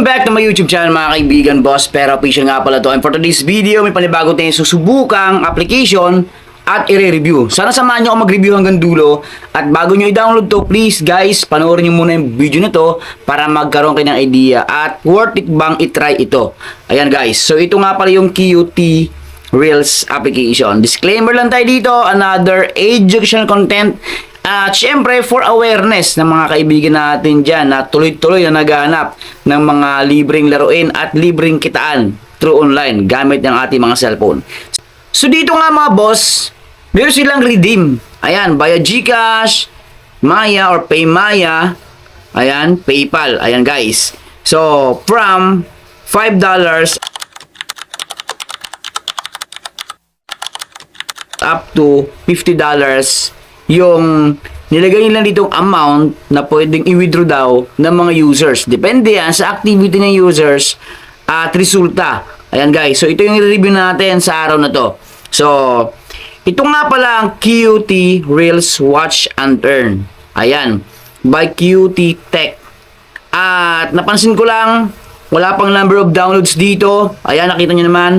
back to my YouTube channel mga kaibigan, Boss Pera Official nga pala to. And for today's video, may panibago tayong susubukang application at i-review. Sana samahan nyo ako mag-review hanggang dulo. At bago nyo i-download to, please guys, panoorin nyo muna yung video na to para magkaroon kayo ng idea. At worth it bang i-try ito? Ayan guys, so ito nga pala yung QT Reels application. Disclaimer lang tayo dito, another educational content. At syempre, for awareness ng mga kaibigan natin dyan na tuloy-tuloy na naghahanap ng mga libreng laruin at libreng kitaan through online gamit ng ating mga cellphone. So dito nga mga boss, meron silang redeem. Ayan, via GCash, Maya or PayMaya, ayan, PayPal. Ayan guys. So, from $5 up to $50 yung nilagay nila ditong amount na pwedeng i-withdraw daw ng mga users. Depende yan sa activity ng users at resulta. Ayan guys, so ito yung i-review natin sa araw na to. So, ito nga pala ang QT Reels Watch and Earn. Ayan, by QT Tech. At napansin ko lang, wala pang number of downloads dito. Ayan, nakita nyo naman.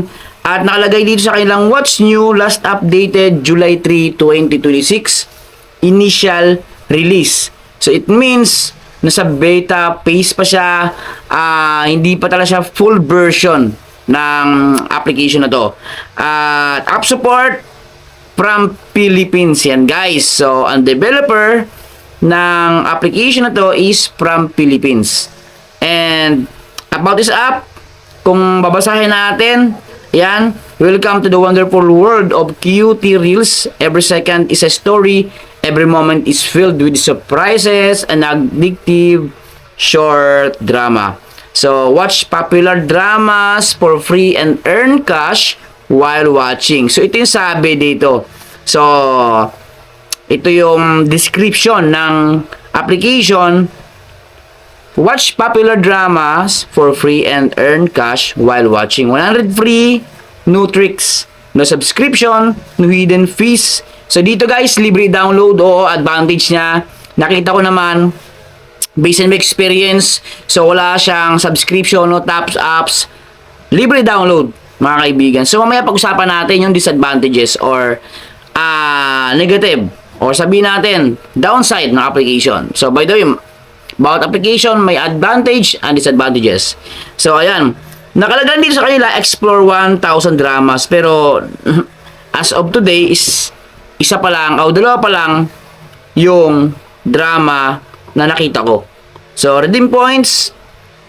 At nakalagay dito sa kanilang What's New, last updated July 3, 2026. Initial release. So it means nasa beta phase pa siya, hindi pa talaga siya full version ng application na to. App support from Philippines yan guys. So ang developer ng application na to is from Philippines. And about this app, kung babasahin natin, yan, welcome to the wonderful world of QT Reels. Every second is a story. Every moment is filled with surprises and addictive short drama. So, watch popular dramas for free and earn cash while watching. So, ito yung sabi dito. So, ito yung description ng application. Watch popular dramas for free and earn cash while watching. 100 free, no tricks, no subscription, no hidden fees. So dito guys, libre download o advantage niya. Nakita ko naman based on my experience. So wala siyang subscription, no taps apps. Libre download mga kaibigan. So mamaya pag-usapan natin yung disadvantages or negative or sabihin natin downside ng application. So by the way, about application, may advantage and disadvantages. So, ayan. Nakalagay dito sa kanila, explore 1,000 dramas. Pero, as of today, is isa pa lang, o dalawa pa lang, yung drama na nakita ko. So, redeem points,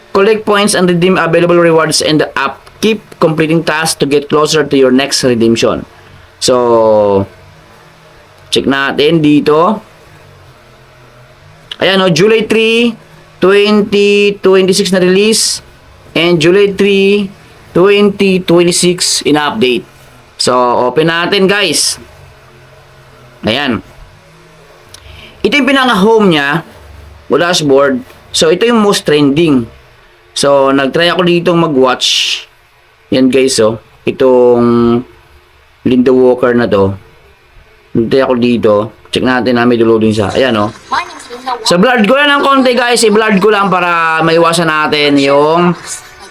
collect points, and redeem available rewards in the app. Keep completing tasks to get closer to your next redemption. So, check natin dito. Ayan o, July 3, 2026 na release. And July 3, 2026 in-update. So, open natin guys. Ayan. Ito yung pinaka-home niya. O dashboard. So, ito yung most trending. So, nag-try ako dito mag-watch. Yan guys o. Itong Linda Walker na to. Nag-try ako dito. Check natin na may downloading siya. Ayan o. So, blurred ko lang ng konti guys. I-blurred ko lang para maiwasan natin yung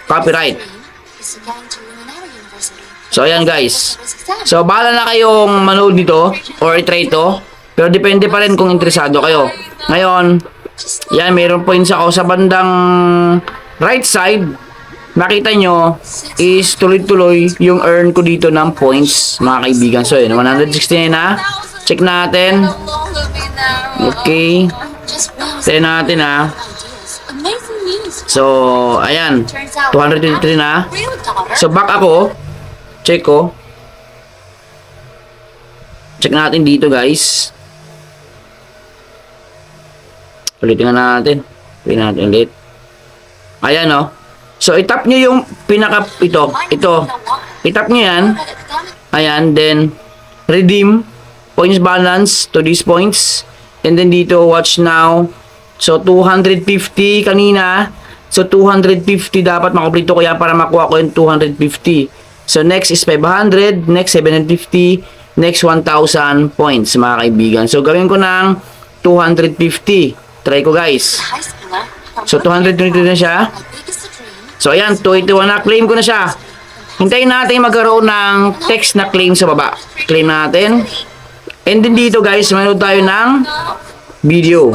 copyright. So, ayan guys. So, bahala na kayong manood nito or i-try ito. Pero depende pa rin kung interesado kayo. Ngayon, yan, mayroon points ako sa bandang right side. Nakita nyo is tuloy-tuloy yung earn ko dito ng points mga kaibigan. So, yun, 169 na. Check natin. Okay. Try natin ha. So, ayan. 223 na. So, back ako. Check ko. Check natin dito guys. Ulitin nga natin. Ulitin natin ulit. Ayan o. So, itap nyo yung pinaka, ito. Itap nyo yan. Ayan. Then, redeem. Points balance to these points. And then dito, watch now. So, 250 kanina. So, 250 dapat makumpleto ko yan para makuha ko yung 250. So, next is 500. Next, 750. Next, 1,000 points, mga kaibigan. So, gawin ko ng 250. Try ko, guys. So, 220 na siya. So, ayan, 281 na. Claim ko na siya. Hintayin natin magkaroon ng text na claim sa baba. Claim natin. And then dito guys, manood tayo ng video.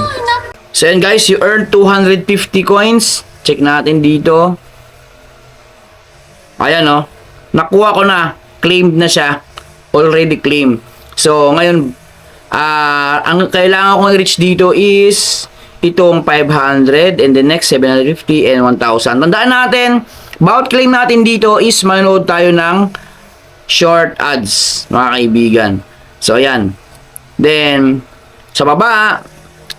So, ayan guys, you earned 250 coins. Check natin dito. Ayan o. Nakuha ko na. Claimed na siya. Already claimed. So, ngayon, ang kailangan kong i-reach dito is itong 500 and the next 750 and 1,000. Tandaan natin, bawat claim natin dito is manood tayo ng short ads, mga kaibigan. So, ayan. Then, sa baba,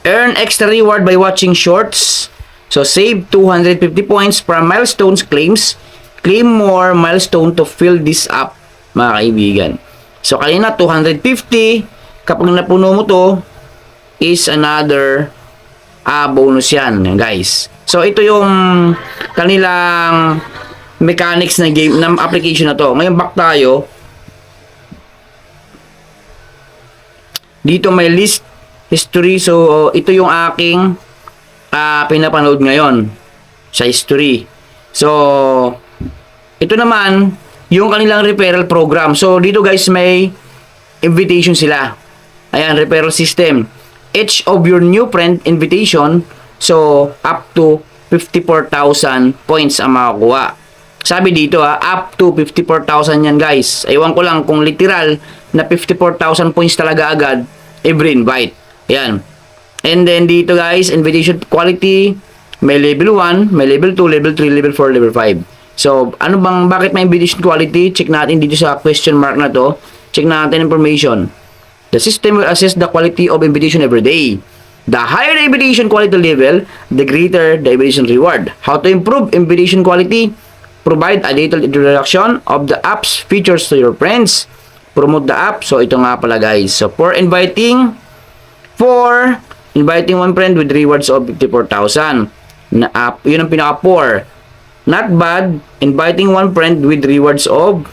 earn extra reward by watching shorts. So, save 250 points from milestones claims. Claim more milestone to fill this up, mga kaibigan. So, kanina 250. Kapag napuno mo to, is another bonus yan, guys. So, ito yung kanilang mechanics na game, ng application na to. Ngayon, back tayo. Dito may list history. So, ito yung aking pinapanood ngayon sa history. So, ito naman, yung kanilang referral program. So, dito guys, may invitation sila. Ayan, referral system. Each of your new friend invitation, so, up to 54,000 points ang makakuha. Sabi dito up to 54,000 yan guys. Ewan ko lang kung literal na 54,000 points talaga agad every invite. Ayan. And then dito guys, invitation quality, may level 1, may level 2, level 3, level 4, level 5. So, bakit may invitation quality? Check natin dito sa question mark na to. Check natin information. The system will assess the quality of invitation every day. The higher the invitation quality level, the greater the invitation reward. How to improve invitation quality? Provide a detailed introduction of the app's features to your friends. Promote the app. So, ito nga pala guys. So, for inviting one friend with rewards of 54,000. Na app, yun ang pinaka-4. Not bad. Inviting one friend with rewards of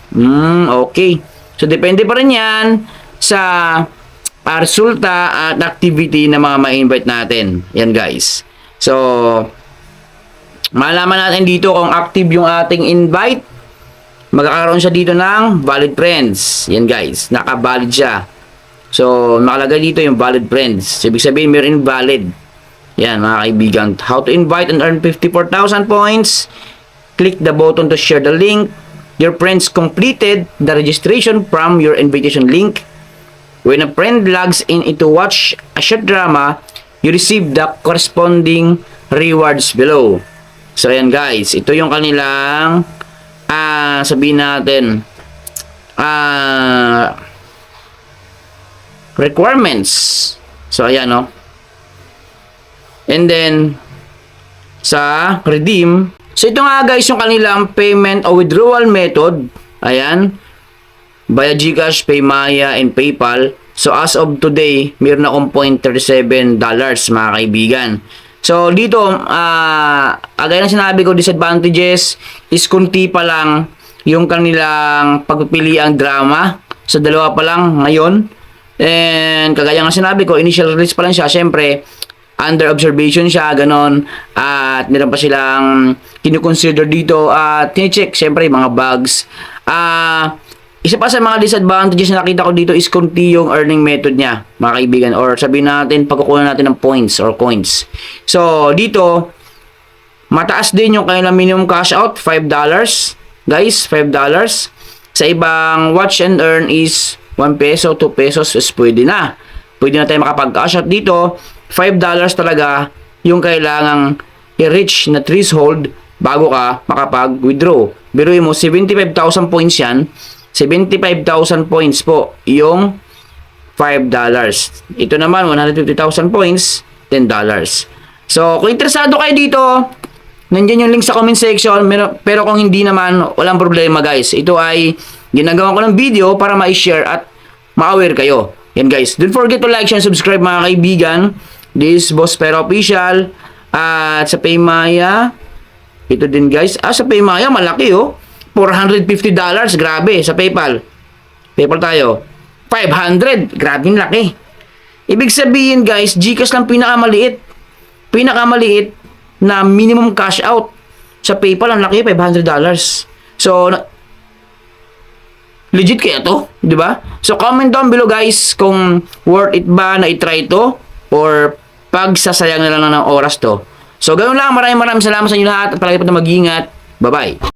okay. So, depende pa rin yan sa resulta at activity na mga ma-invite natin. Yan guys. So, malaman natin dito kung active yung ating invite. Magkakaroon siya dito ng valid friends. Yan guys. Naka-valid siya. So, nakalagay dito yung valid friends. So, ibig sabihin meron invalid. Yan mga kaibigan. How to invite and earn 54,000 points. Click the button to share the link. Your friends completed the registration from your invitation link. When a friend logs in to watch a short drama, you receive the corresponding rewards below. So, ayan guys. Ito yung kanilang sabihin natin requirements. So, ayan no. And then, sa redeem, so ito nga guys yung kanilang payment o withdrawal method. Ayan. Via GCash, Paymaya, and PayPal. So as of today, meron akong $0.37 mga kaibigan. So dito, agay na sinabi ko, disadvantages is kunti pa lang yung kanilang pagpipiliang drama. So dalawa pa lang ngayon. And kagaya nga sinabi ko, initial release pa lang siya. Siyempre, under observation siya, ganon. At meron pa silang kinukonsider dito at tine-check, siyempre, mga bugs. Isa pa sa mga disadvantages na nakita ko dito is kunti yung earning method niya, mga kaibigan. Or sabihin natin, pagkukuha natin ng points or coins. So, dito, mataas din yung kanilang minimum cash out, $5. Guys, $5. Sa ibang watch and earn is 1 peso, 2 pesos is pwede na. Pwede na tayo makapag-cash out dito. $5 talaga yung kailangang i-reach na threshold bago ka makapag-withdraw. Biruin mo, 75,000 points yan. 75,000 points po yung $5. Ito naman, 150,000 points, $10. So, kung interesado kayo dito, nandiyan yung link sa comment section. Pero kung hindi naman, walang problema guys. Ito ay ginagawa ko ng video para ma-share at ma-aware kayo. Yan guys. Don't forget to like, share, and subscribe mga kaibigan. This is Boss Pero Official. At sa Paymaya, ito din guys. Sa Paymaya, malaki oh. $450. Grabe. Sa PayPal. PayPal tayo. 500. Grabe yung laki. Ibig sabihin guys, GCash lang pinakamaliit. Pinakamaliit na minimum cash out. Sa PayPal, ang laki, $500. So, legit kaya to? Di ba? So, comment down below guys kung worth it ba na itry to or pagsasayang na lang ng oras to. So, ganoon lang. Maraming salamat sa inyo lahat at palagi po na mag-iingat. Bye-bye.